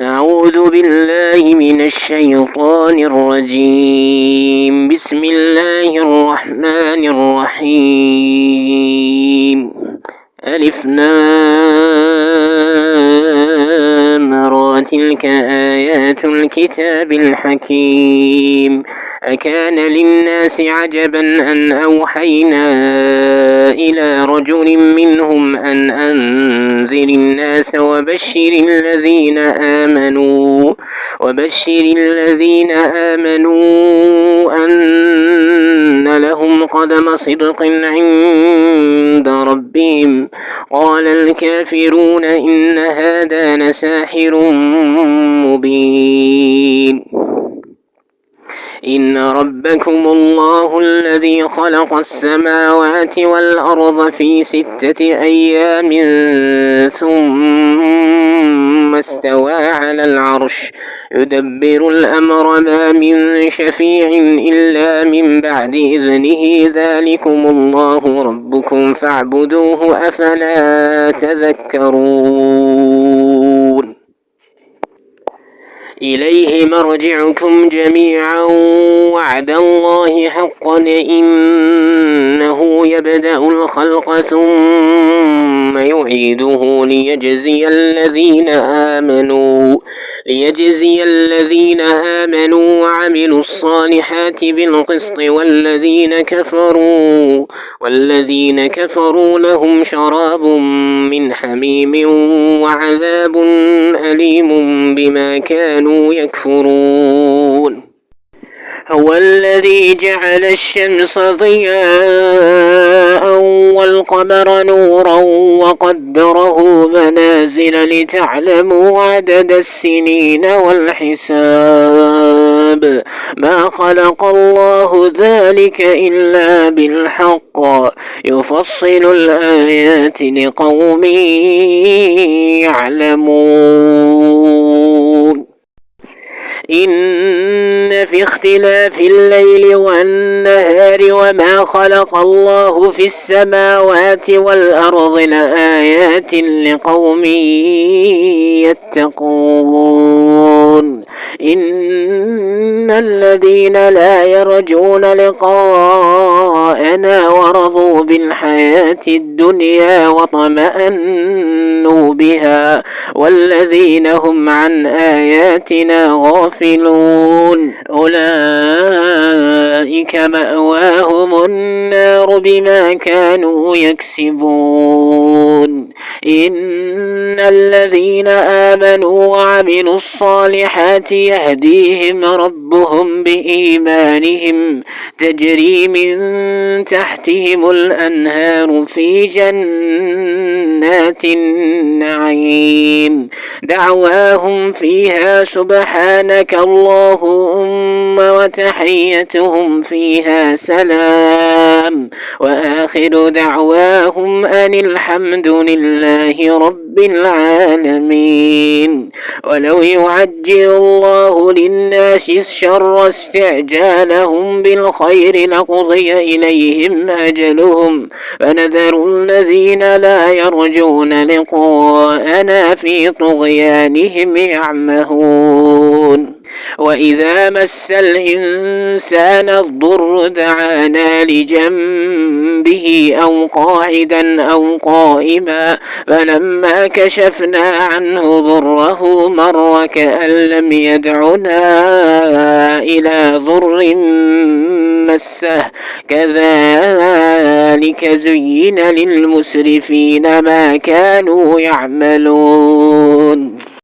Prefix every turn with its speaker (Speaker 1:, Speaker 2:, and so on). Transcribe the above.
Speaker 1: أعوذ بالله من الشيطان الرجيم. بسم الله الرحمن الرحيم. ألف لام را تلك آيات الكتاب الحكيم. أكان للناس عجبا أن أوحينا إلى رجل منهم أن أنذر الناس وبشر الذين آمنوا أن لهم قدم صدق عند ربهم. قال الكافرون إن هذا لساحر مبين. إن ربكم الله الذي خلق السماوات والأرض في 6 أيام ثم استوى على العرش يدبر الأمر ما من شفيع إلا من بعد إذنه ذلكم الله ربكم فاعبدوه أفلا تذكرون. إليه مرجعكم جميعا وعد الله حقا إنه يبدأ الخلق ثم يعيده ليجزي الذين آمنوا وعملوا الصالحات بالقسط والذين كفروا لهم شراب من حميم وعذاب أليم بما كانوا يكفرون. هو الذي جعل الشمس ضياء والقمر نورا وقدره منازل لتعلموا عدد السنين والحساب. ما خلق الله ذلك إلا بالحق يفصل الآيات لقوم يعلمون. إن في اختلاف الليل والنهار وما خلق الله في السماوات والأرض لآيات لقوم يتقون. إن الذين لا يرجون لقاءنا ورضوا بالحياة الدنيا واطمأنوا بها والذين هم عن آياتنا غافلون أولئك مأواهم النار بما كانوا يكسبون. إن الذين آمنوا وعملوا الصالحات يهديهم ربهم بإيمانهم تجري من تحتهم الأنهار في جنات النعيم دعواهم فيها سبحانك اللهم وتحيتهم فيها سلام وآخر دعواهم أن الحمد لله رب العالمين. ولو يعجل الله للناس الشر استعجالهم بالخير لقضي إليهم أجلهم فنذر الذين لا يرجون لقاءنا في طغيانهم يعمهون. وإذا مس الإنسان الضر دعانا لجنبه أو قاعدا أو قائما فلما كشفنا عنه ضره مر كأن لم يدعنا إلى ضر مسه كذلك زين للمسرفين ما كانوا يعملون.